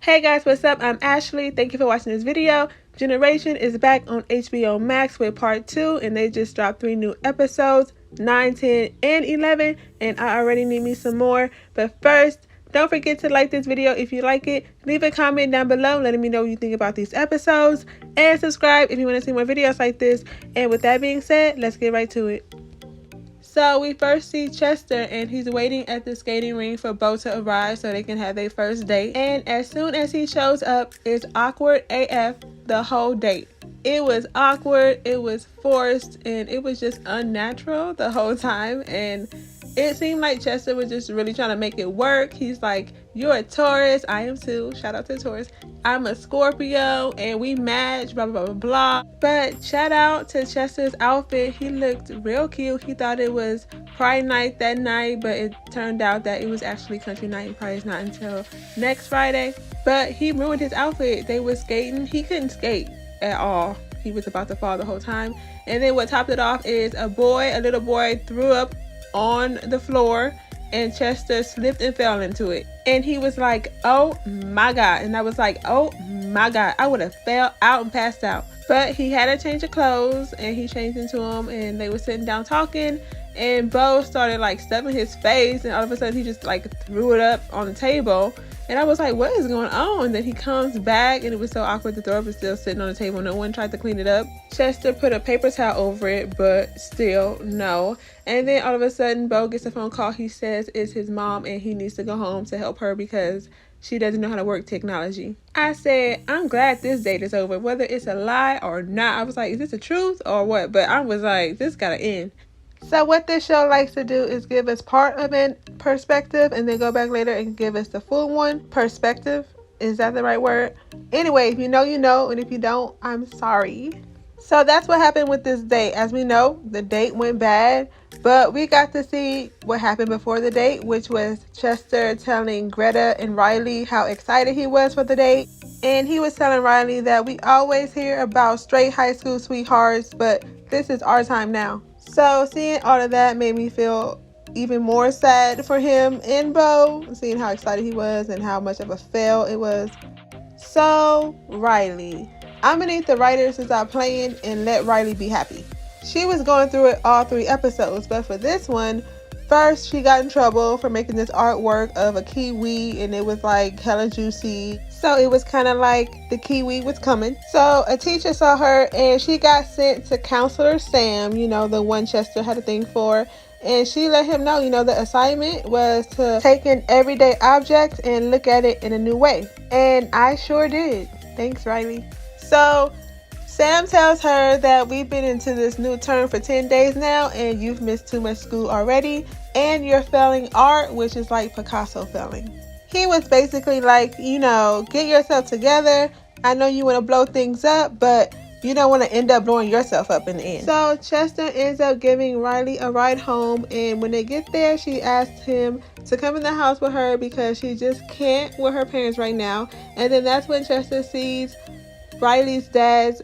Hey guys, what's up? I'm Ashley. Thank you for watching this video. Generation is back on HBOMax with part 2, and they just dropped 3 new episodes, 9, 10, and 11, and I already need me some more. But first, don't forget to like this video if you like it. Leave a comment down below letting me know what you think about these episodes, and subscribe if you want to see more videos like this. And with that being said, let's get right to it. So we first see Chester, and he's waiting at the skating rink for Bo to arrive so they can have their first date. And as soon as he shows up, it's awkward AF the whole date. It was awkward, it was forced, and it was just unnatural the whole time. And it seemed like Chester was just really trying to make it work. He's like, you're a Taurus, I am too, shout out to Taurus. I'm a Scorpio, and we match, blah, blah, blah, blah. But shout out to Chester's outfit. He looked real cute. He thought it was Pride night that night, but it turned out that it was actually country night, and Pride is not until next Friday. But he ruined his outfit. They were skating. He couldn't skate at all. He was about to fall the whole time. And then what topped it off is a little boy threw up on the floor, and Chester slipped and fell into it. And he was like, oh my God. And I was like, oh my God, I would have fell out and passed out. But he had a change of clothes, and he changed into them, and they were sitting down talking, and Bo started like stuffing his face, and all of a sudden he just like threw it up on the table. And I was like, what is going on? And then he comes back, and it was so awkward. The throw up is still sitting on the table. No one tried to clean it up. Chester put a paper towel over it, but still no. And then all of a sudden, Bo gets a phone call. He says it's his mom, and he needs to go home to help her because she doesn't know how to work technology. I said, I'm glad this date is over, whether it's a lie or not. I was like, is this the truth or what? But I was like, this gotta end. So what this show likes to do is give us part of a perspective and then go back later and give us the full one. Perspective, is that the right word? Anyway, if you know, you know, and if you don't, I'm sorry. So that's what happened with this date. As we know, the date went bad, but we got to see what happened before the date, which was Chester telling Greta and Riley how excited he was for the date. And he was telling Riley that we always hear about straight high school sweethearts, but this is our time now. So seeing all of that made me feel even more sad for him and Bo, seeing how excited he was and how much of a fail it was. So Riley, I'm gonna need the writers to stop playing and let Riley be happy. She was going through it all 3 episodes, but for this one, first she got in trouble for making this artwork of a kiwi, and it was like hella juicy. So it was kind of like the kiwi was coming. So a teacher saw her, and she got sent to Counselor Sam, you know, the one Chester had a thing for. And she let him know, you know, the assignment was to take an everyday object and look at it in a new way. And I sure did. Thanks, Riley. So Sam tells her that we've been into this new term for 10 days now, and you've missed too much school already, and you're failing art, which is like Picasso failing. He was basically like, you know, get yourself together. I know you want to blow things up, but you don't want to end up blowing yourself up in the end. So Chester ends up giving Riley a ride home, and when they get there, she asks him to come in the house with her because she just can't with her parents right now. And then that's when Chester sees Riley's dad's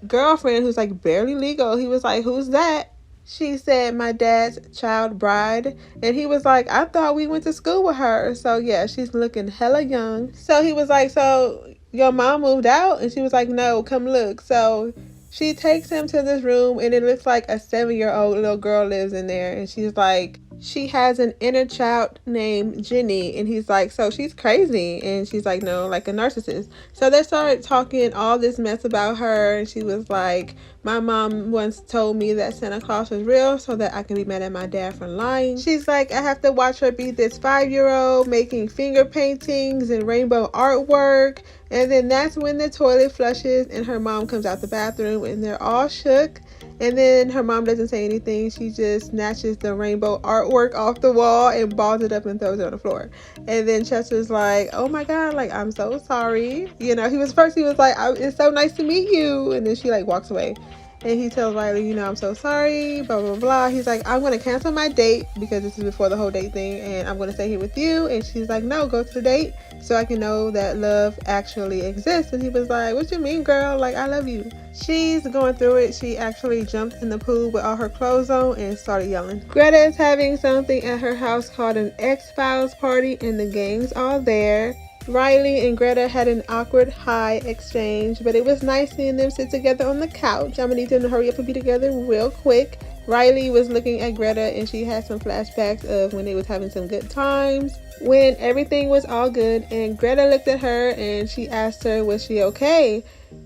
girlfriend, who's like barely legal. He was like, who's that? She said, my dad's child bride. And he was like, I thought we went to school with her. So yeah, she's looking hella young. So he was like, so your mom moved out? And she was like, no, come look. So she takes him to this room, and it looks like a 7-year-old little girl lives in there. And she's like, she has an inner child named Jenny. And he's like, so she's crazy? And she's like, no, like a narcissist. So they started talking all this mess about her, and she was like, my mom once told me that Santa Claus was real so that I can be mad at my dad for lying. She's like, I have to watch her be this 5-year-old making finger paintings and rainbow artwork. And then that's when the toilet flushes and her mom comes out the bathroom, and they're all shook. And then her mom doesn't say anything. She just snatches the rainbow artwork off the wall and balls it up and throws it on the floor. And then Chester's like, oh my God, like, I'm so sorry. You know, he was like, it's so nice to meet you. And then she like walks away. And he tells Riley, you know, I'm so sorry, blah, blah, blah. He's like, I'm going to cancel my date because this is before the whole date thing, and I'm going to stay here with you. And she's like, no, go to the date so I can know that love actually exists. And he was like, what you mean, girl? Like, I love you. She's going through it. She actually jumped in the pool with all her clothes on and started yelling. Greta is having something at her house called an X-Files party, and the gang's all there. Riley and Greta had an awkward hi exchange, but it was nice seeing them sit together on the couch. I'm gonna need them to hurry up and be together real quick. Riley was looking at Greta and she had some flashbacks of when they was having some good times, when everything was all good, and Greta looked at her and she asked her, was she okay?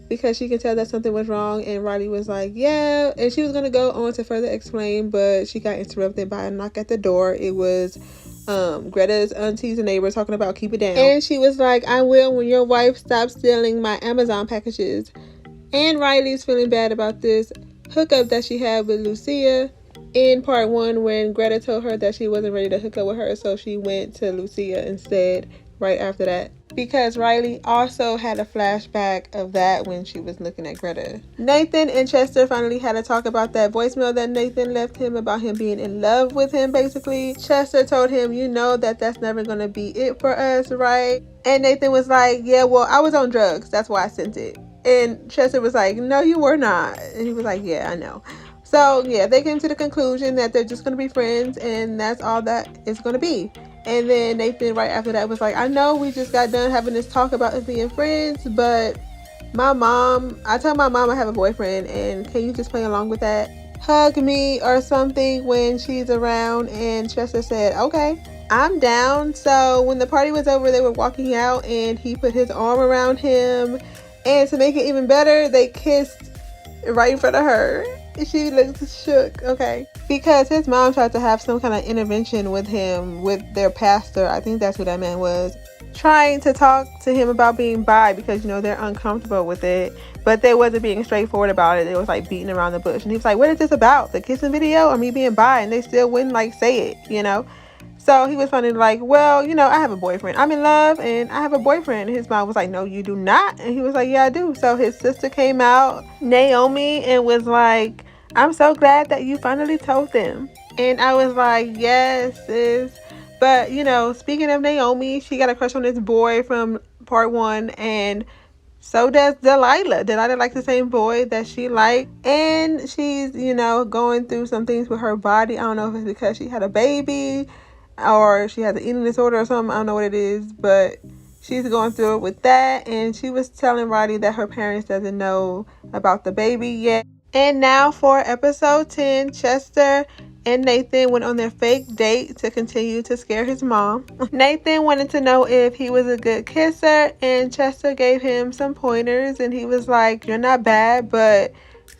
Because she could tell that something was wrong, and Riley was like, yeah, and she was going to go on to further explain, but she got interrupted by a knock at the door. It was Greta's aunties and neighbors talking about keep it down, and she was like, I will when your wife stops stealing my Amazon packages. And Riley's feeling bad about this hookup that she had with Lucia in part 1, when Greta told her that she wasn't ready to hook up with her, so she went to Lucia instead right after that, because Riley also had a flashback of that when she was looking at Greta. Nathan and Chester finally had a talk about that voicemail that Nathan left him about him being in love with him, basically. Chester told him, you know that's never going to be it for us, right? And Nathan was like, yeah, well, I was on drugs. That's why I sent it. And Chester was like, no, you were not. And he was like, yeah, I know. So, yeah, they came to the conclusion that they're just going to be friends, and that's all that it's going to be. And then Nathan right after that was like, I know we just got done having this talk about us being friends, but I told my mom I have a boyfriend, and can you just play along with that? Hug me or something when she's around. And Chester said, okay, I'm down. So when the party was over, they were walking out and he put his arm around him. And to make it even better, they kissed right in front of her. She looked shook, okay? Because his mom tried to have some kind of intervention with him, with their pastor. I think that's who that man was. Trying to talk to him about being bi because, you know, they're uncomfortable with it. But they wasn't being straightforward about it. They was like beating around the bush. And he was like, what is this about? The kissing video or me being bi? And they still wouldn't like say it, you know? So he was funny, like, well, you know, I have a boyfriend. I'm in love and I have a boyfriend. And his mom was like, no, you do not. And he was like, yeah, I do. So his sister came out, Naomi, and was like, I'm so glad that you finally told them. And I was like, yes, sis. But, you know, speaking of Naomi, she got a crush on this boy from part 1. And so does Delilah. Delilah likes the same boy that she liked. And she's, you know, going through some things with her body. I don't know if it's because she had a baby or she has an eating disorder or something. I don't know what it is, but she's going through it with that. And she was telling Riley that her parents doesn't know about the baby yet. And now for episode 10, Chester and Nathan went on their fake date to continue to scare his mom. Nathan wanted to know if he was a good kisser, and Chester gave him some pointers, and he was like, you're not bad, but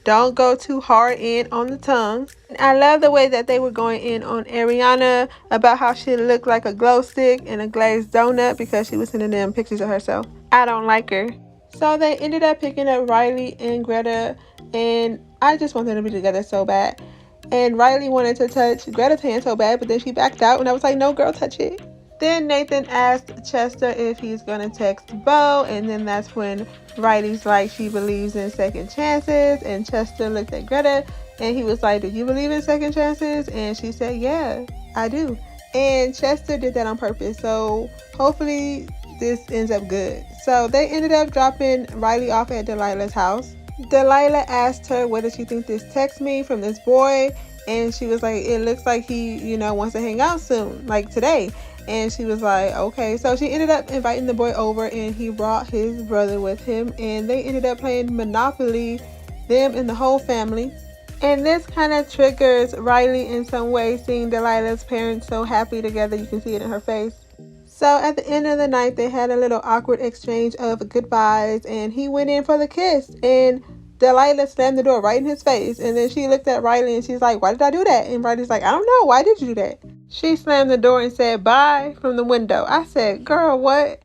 don't go too hard in on the tongue. I love the way that they were going in on Ariana about how she looked like a glow stick and a glazed donut because she was sending them pictures of herself. I don't like her. So they ended up picking up Riley and Greta, and I just want them to be together so bad. And Riley wanted to touch Greta's hand so bad, but then she backed out, and I was like, no, girl, touch it. Then Nathan asked Chester if he's going to text Bo, and then that's when Riley's like, she believes in second chances, and Chester looked at Greta, and he was like, do you believe in second chances? And she said, yeah, I do. And Chester did that on purpose, so hopefully this ends up good. So they ended up dropping Riley off at Delilah's house. Delilah asked her, what does she think this text means from this boy? And she was like, it looks like he, you know, wants to hang out soon, like today. And she was like, okay. So she ended up inviting the boy over, and he brought his brother with him, and they ended up playing Monopoly, them and the whole family. And this kind of triggers Riley in some way, seeing Delilah's parents so happy together. You can see it in her face. So at the end of the night, they had a little awkward exchange of goodbyes, and he went in for the kiss, and Delilah slammed the door right in his face. And then she looked at Riley and she's like, why did I do that? And Riley's like, I don't know. Why did you do that? She slammed the door and said bye from the window. I said, girl, what?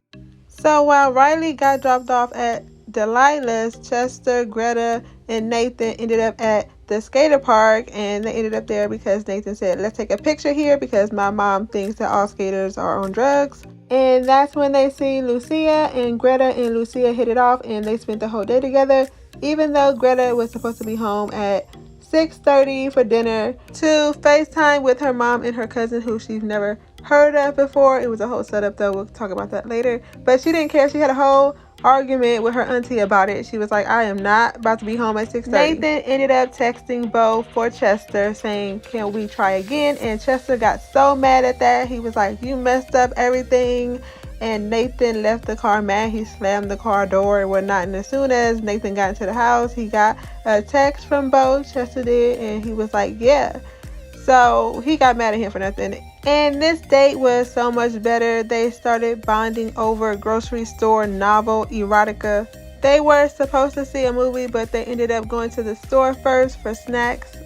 So while Riley got dropped off at Delilah's, Chester, Greta, and Nathan ended up at the skater park, and they ended up there because Nathan said, let's take a picture here because my mom thinks that all skaters are on drugs. And that's when they see Lucia, and Greta and Lucia hit it off, and they spent the whole day together, even though Greta was supposed to be home at 6:30 for dinner to FaceTime with her mom and her cousin who she's never heard of before. It was a whole setup though. We'll talk about that later. But she didn't care. She had a whole argument with her auntie about it. She was like, I am not about to be home at 6:30. Nathan ended up texting Bo for Chester saying, can we try again? And Chester got so mad at that. He was like, you messed up everything. and Nathan left the car mad. He slammed the car door and whatnot, and as soon as Nathan got into the house, he got a text from Bo, Chester did, and he was like, yeah. So he got mad at him for nothing. And this date was so much better. They started bonding over grocery store novel erotica. They were supposed to see a movie, but they ended up going to the store first for snacks.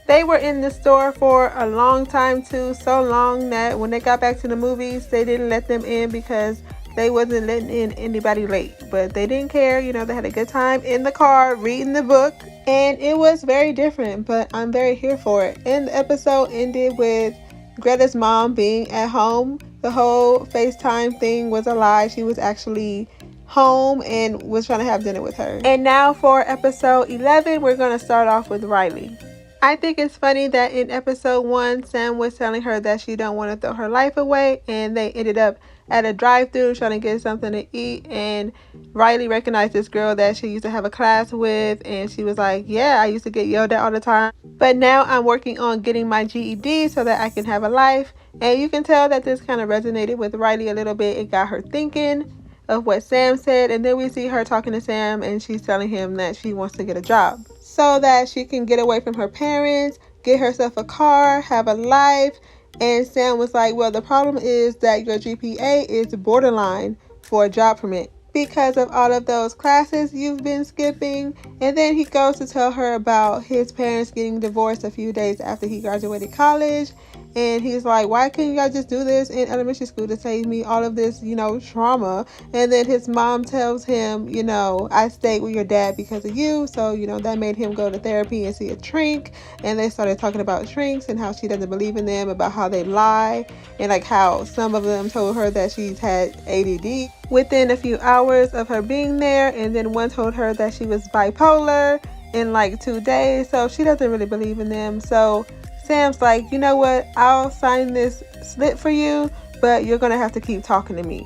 They were in the store for a long time too, so long that when they got back to the movies, they didn't let them in because they wasn't letting in anybody late. But they didn't care, you know, they had a good time in the car reading the book. And it was very different, but I'm very here for it. And the episode ended with Greta's mom being at home. The whole FaceTime thing was a lie. She was actually home and was trying to have dinner with her. And now for episode 11, we're going to start off with Riley. I think it's funny that in episode 1, Sam was telling her that she don't want to throw her life away, and they ended up at a drive-thru trying to get something to eat, and Riley recognized this girl that she used to have a class with, and she was like, yeah, I used to get yelled at all the time, but now I'm working on getting my GED so that I can have a life. And you can tell that this kind of resonated with Riley a little bit. It got her thinking of what Sam said, and then we see her talking to Sam, and she's telling him that she wants to get a job so that she can get away from her parents, get herself a car, have a life. And Sam was like, well, the problem is that your GPA is borderline for a job permit because of all of those classes you've been skipping. And then he goes to tell her about his parents getting divorced a few days after he graduated college. And he's like, why couldn't y'all just do this in elementary school to save me all of this, you know, trauma? And then his mom tells him, you know, I stayed with your dad because of you. So, you know, that made him go to therapy and see a shrink. And they started talking about shrinks and how she doesn't believe in them, about how they lie. And like how some of them told her that she's had ADD within a few hours of her being there. And then one told her that she was bipolar in like 2 days. So she doesn't really believe in them. So Sam's like, you know what, I'll sign this slip for you, but you're going to have to keep talking to me.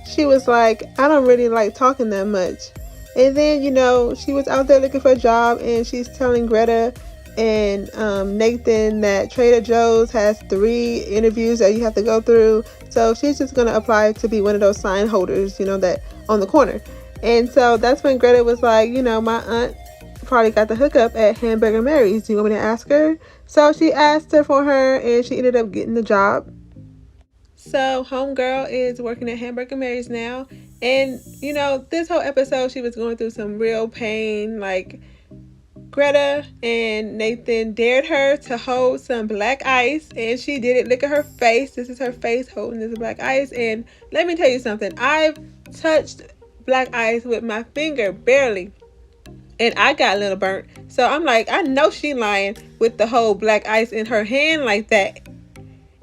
She was like, I don't really like talking that much. And then, you know, she was out there looking for a job, and she's telling Greta and Nathan that Trader Joe's has 3 interviews that you have to go through. So she's just going to apply to be one of those sign holders, you know, that on the corner. And so that's when Greta was like, you know, my aunt probably got the hookup at Hamburger Mary's. Do you want me to ask her? So she asked her for her, and she ended up getting the job. So homegirl is working at Hamburger Mary's now. And, you know, this whole episode, she was going through some real pain. Like, Greta and Nathan dared her to hold some black ice, and she did it. Look at her face. This is her face holding this black ice. And let me tell you something. I've touched black ice with my finger, barely. And I got a little burnt. So I'm like, I know she lying with the whole black ice in her hand like that.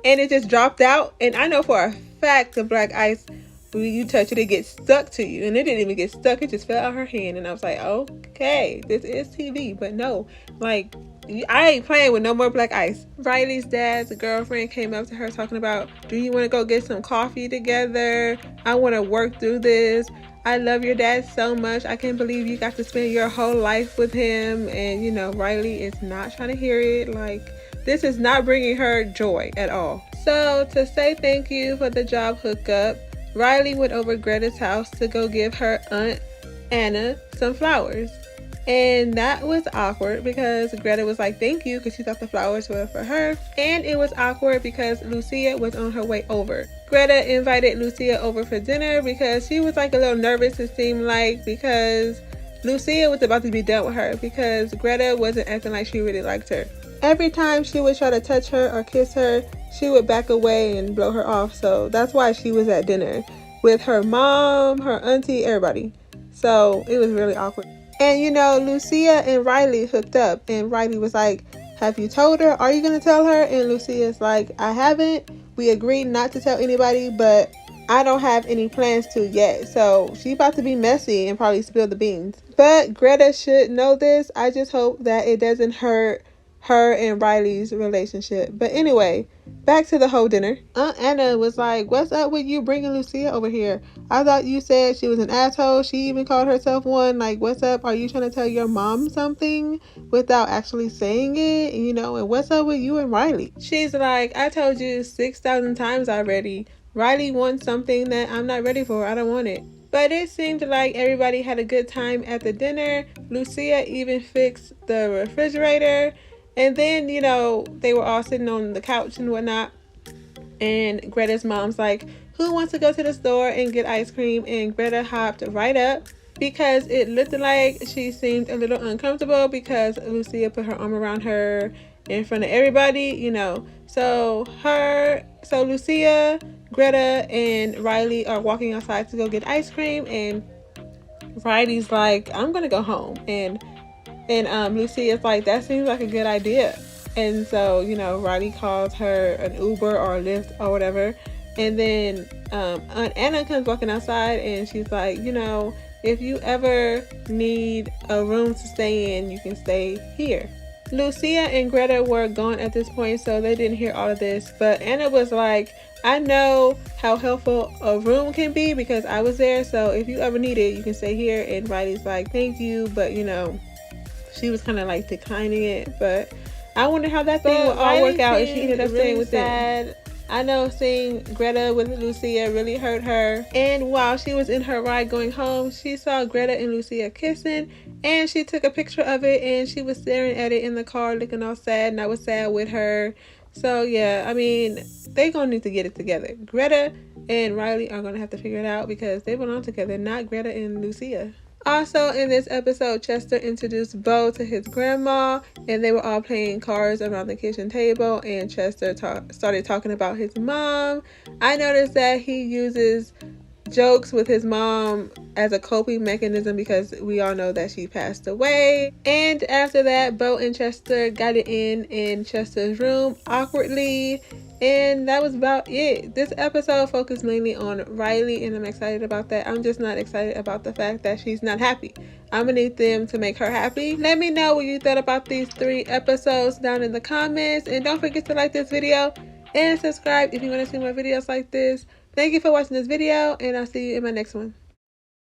And it just dropped out. And I know for a fact the black ice, when you touch it, it gets stuck to you. And it didn't even get stuck. It just fell out her hand. And I was like, okay, this is TV. But no, like, I ain't playing with no more black ice. Riley's dad's girlfriend came up to her talking about, do you want to go get some coffee together? I want to work through this. I love your dad so much. I can't believe you got to spend your whole life with him. And, you know, Riley is not trying to hear it. Like, this is not bringing her joy at all. So, to say thank you for the job hookup, Riley went over Greta's house to go give her Aunt Anna some flowers. And that was awkward because Greta was like, thank you, because she thought the flowers were for her. And it was awkward because Lucia was on her way over. Greta invited Lucia over for dinner because she was like a little nervous, it seemed like, because Lucia was about to be done with her because Greta wasn't acting like she really liked her. Every time she would try to touch her or kiss her, she would back away and blow her off. So that's why she was at dinner with her mom, her auntie, everybody. So it was really awkward. And, you know, Lucia and Riley hooked up, and Riley was like, have you told her? Are you going to tell her? And Lucia's like, I haven't. We agreed not to tell anybody, but I don't have any plans to yet. So she's about to be messy and probably spill the beans. But Greta should know this. I just hope that it doesn't hurt her and Riley's relationship. But anyway, back to the whole dinner. Aunt Anna was like, what's up with you bringing Lucia over here? I thought you said she was an asshole. She even called herself one. Like, what's up? Are you trying to tell your mom something without actually saying it? You know, and what's up with you and Riley? She's like, I told you 6,000 times already. Riley wants something that I'm not ready for. I don't want it. But it seemed like everybody had a good time at the dinner. Lucia even fixed the refrigerator. And then, you know, they were all sitting on the couch and whatnot. And Greta's mom's like, who wants to go to the store and get ice cream? And Greta hopped right up because it looked like she seemed a little uncomfortable because Lucia put her arm around her in front of everybody, you know. So Lucia, Greta, and Riley are walking outside to go get ice cream, and Riley's like, I'm gonna go home. And Lucia's like, that seems like a good idea. And so, you know, Riley calls her an Uber or a Lyft or whatever. And then Aunt Anna comes walking outside and she's like, you know, if you ever need a room to stay in, you can stay here. Lucia and Greta were gone at this point, so they didn't hear all of this. But Anna was like, I know how helpful a room can be because I was there. So if you ever need it, you can stay here. And Riley's like, thank you. But, you know, she was kind of like declining it. But I wonder how that thing would all work out if she ended up staying with them. I know seeing Greta with Lucia really hurt her. And while she was in her ride going home, she saw Greta and Lucia kissing. And she took a picture of it and she was staring at it in the car looking all sad. And I was sad with her. So yeah, I mean, they gonna need to get it together. Greta and Riley are gonna have to figure it out because they belong together, not Greta and Lucia. Also, in this episode, Chester introduced Bo to his grandma, and they were all playing cards around the kitchen table, and Chester started talking about his mom. I noticed that he uses jokes with his mom as a coping mechanism because we all know that she passed away. And after that, Bo and Chester got it in Chester's room awkwardly. And that was about it. This episode focused mainly on Riley, and I'm excited about that. I'm just not excited about the fact that she's not happy. I'm gonna need them to make her happy. Let me know what you thought about these 3 episodes down in the comments. And don't forget to like this video and subscribe if you want to see more videos like this. Thank you for watching this video, and I'll see you in my next one.